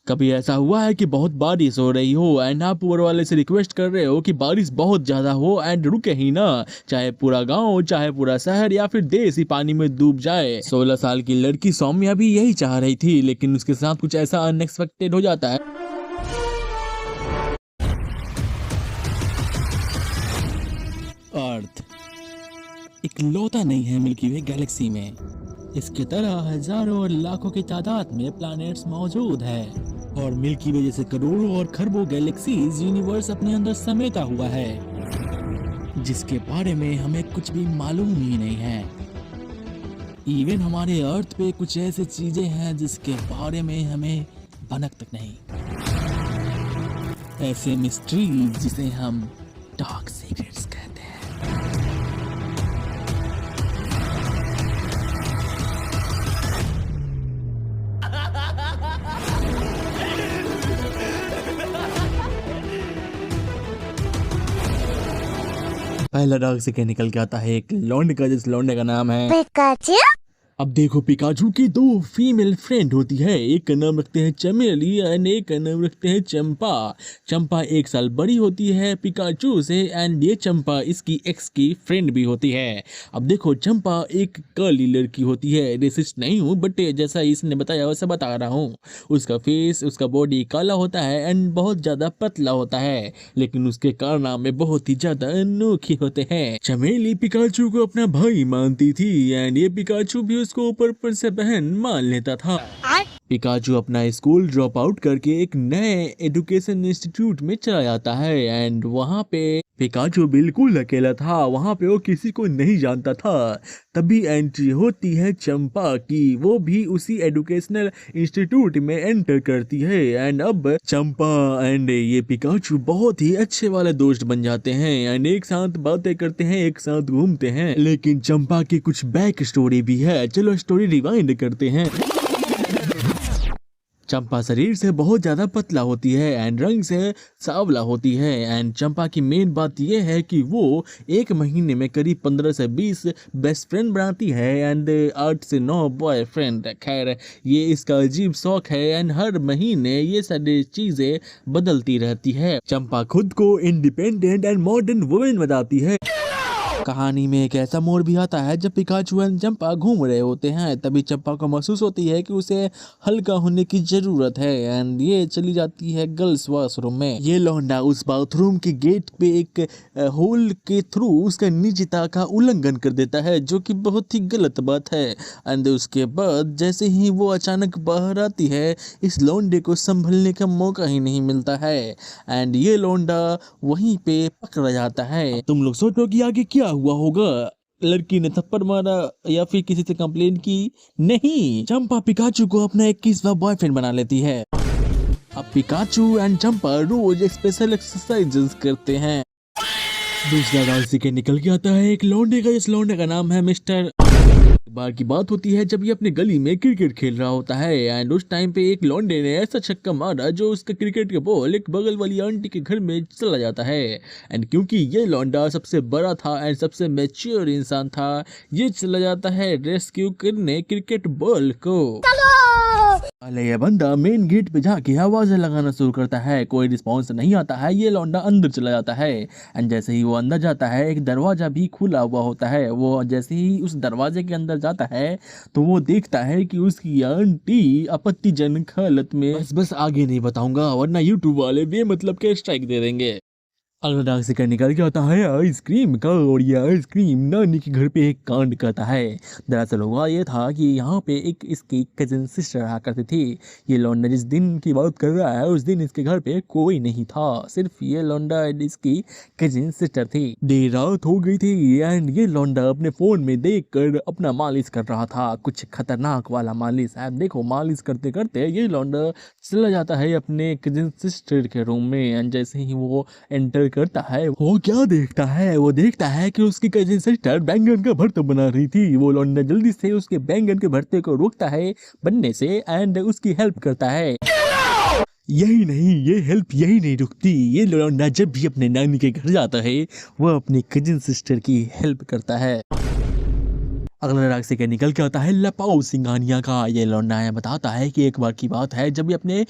कभी ऐसा हुआ है कि बहुत बारिश हो रही हो एंड आप ऊपर वाले से रिक्वेस्ट कर रहे हो कि बारिश बहुत ज्यादा हो एंड रुके ही ना, चाहे पूरा गांव चाहे पूरा शहर या फिर देश ही पानी में डूब जाए। 16 साल की लड़की सौम्या भी यही चाह रही थी, लेकिन उसके साथ कुछ ऐसा अनएक्सपेक्टेड हो जाता है। अर्थ इकलौता नहीं है मिल्की वे गैलेक्सी में, इसके तरह हजारों और लाखों की तादाद में प्लैनेट्स मौजूद है और मिल्की वे जैसे करोड़ों और खरबों गैलेक्सीज यूनिवर्स अपने अंदर समेटा हुआ है, जिसके बारे में हमें कुछ भी मालूम ही नहीं है। इवन हमारे अर्थ पे कुछ ऐसी चीजें हैं जिसके बारे में हमें भनक तक नहीं। ऐसे मिस्ट्रीज जिसे हम डार्क सीक्रेट्स कहते हैं। पहला डार्क सीक्रेट निकल के आता है एक लौंडे का, जिस लौंडे का नाम है पिकाचू। अब देखो, पिकाचू की दो फीमेल फ्रेंड होती है, एक का नाम रखते हैं चमेली एंड एक का नाम रखते हैं चंपा। चंपा 1 साल बड़ी होती है पिकाचू से एंड ये चंपा इसकी एक्स की फ्रेंड भी होती है। अब देखो, चंपा एक कर्ली लड़की होती है, रेसिस्ट नहीं हूँ बट जैसा इसने बताया वैसा बता रहा हूँ। उसका फेस, उसका बॉडी काला होता है एंड बहुत ज्यादा पतला होता है, लेकिन उसके कारनामे बहुत ही ज्यादा अनोखे होते हैं। चमेली पिकाचू को अपना भाई मानती थी एंड ये पिकाचू भी उसको ऊपर से बहन मान लेता था। पिकाचू अपना स्कूल ड्रॉप आउट करके एक नए एजुकेशन इंस्टीट्यूट में चला जाता है एंड वहाँ पे पिकाचू बिल्कुल अकेला था, वहाँ पे वो किसी को नहीं जानता था। तभी एंट्री होती है चंपा की, वो भी उसी एजुकेशनल इंस्टीट्यूट में एंटर करती है एंड अब चंपा एंड ये पिकाचू बहुत ही अच्छे वाले दोस्त बन जाते हैं एंड एक साथ बातें करते हैं, एक साथ घूमते हैं। लेकिन चंपा की कुछ बैक स्टोरी भी है, चलो स्टोरी रिवाइंड करते हैं। चंपा शरीर से बहुत ज़्यादा पतला होती है एंड रंग से सांवला होती है एंड चंपा की मेन बात यह है कि वो 1 महीने में करीब 15 से 20 बेस्ट फ्रेंड बनाती है एंड 8 से 9 बॉयफ्रेंड। खैर, ये इसका अजीब शौक है एंड हर महीने ये सारी चीज़ें बदलती रहती है। चंपा खुद को इंडिपेंडेंट एंड मॉडर्न वुमेन बताती है। कहानी में एक ऐसा मोड़ भी आता है जब पिकाचू एंड चंपा घूम रहे होते हैं, तभी चंपा को महसूस होती है कि उसे हल्का होने की जरूरत है एंड ये चली जाती है गर्ल्स वॉशरूम में। ये लौंडा उस बाथरूम के गेट पे एक होल के थ्रू उसका निजता का उल्लंघन कर देता है, जो कि बहुत ही गलत बात है। एंड उसके बाद जैसे ही वो अचानक बाहर आती है, इस लौंडे को संभलने का मौका ही नहीं मिलता है एंड ये लौंडा वहीं पे पकड़ा जाता है। तुम लोग सोचो कि आगे क्या हुआ होगा? लड़की ने थप्पड़ मारा या फिर किसी से कंप्लेन की? नहीं, चंपा पिकाचू को अपना 21वां बॉयफ्रेंड बना लेती है। अब पिकाचू एंड चंपा रोज स्पेशल एक्सरसाइजेस करते हैं। दूसरा डांस सीखे निकल के आता है एक लौंडे का, इस लौंडे का नाम है मिस्टर। एक बार की बात होती है जब ये अपने गली में क्रिकेट खेल रहा होता है एंड उस टाइम पे एक लौंडे ने ऐसा छक्का मारा जो उसका क्रिकेट का बॉल एक बगल वाली आंटी के घर में चला जाता है एंड क्योंकि ये लौंडा सबसे बड़ा था एंड सबसे मैच्योर इंसान था, ये चला जाता है रेस्क्यू करने क्रिकेट बॉल को। अरे ये बंदा मेन गेट पे जाके आवाजें लगाना शुरू करता है, कोई रिस्पॉन्स नहीं आता है। ये लौंडा अंदर चला जाता है एंड जैसे ही वो अंदर जाता है एक दरवाजा भी खुला हुआ होता है। वो जैसे ही उस दरवाजे के अंदर जाता है तो वो देखता है कि उसकी आंटी आपत्तिजनक हालत में। बस आगे नहीं बताऊंगा वरना यूट्यूब वाले बेमतलब के स्ट्राइक दे देंगे। अगला डांस सीकर निकल के आता है आइसक्रीम का और ये आइसक्रीम नानी के घर पे एक कांड करता है। दरअसल हुआ ये था कि यहाँ पे एक इसकी कजिन सिस्टर रहा करती थी। ये लौंडा जिस दिन की बात कर रहा है उस दिन इसके घर पे कोई नहीं था, सिर्फ ये लौंडा इसकी कजिन सिस्टर थी। देर रात हो गई थी एंड ये लौंडा अपने फोन में देख कर अपना मालिश कर रहा था, कुछ खतरनाक वाला मालिश। एंड देखो, मालिश करते करते ये लौंडा चला जाता है अपने कजिन सिस्टर के रूम में एंड जैसे ही वो एंटर करता है वो क्या देखता है? वो देखता है कि उसकी कजिन सिस्टर बैंगन का भरता बना रही थी। वो लौंडा जल्दी से उसके बैंगन के भरते को रोकता है बनने से एंड उसकी हेल्प करता है। यही नहीं, ये हेल्प यही नहीं रुकती। ये लौंडा जब भी अपने नानी के घर जाता है वो अपनी कजिन सिस्टर की हेल्प करता है। अगला राग से निकल के आता है लपाऊ सिंघानिया का। ये लौंडा है बताता है कि एक बार की बात है जब ये अपने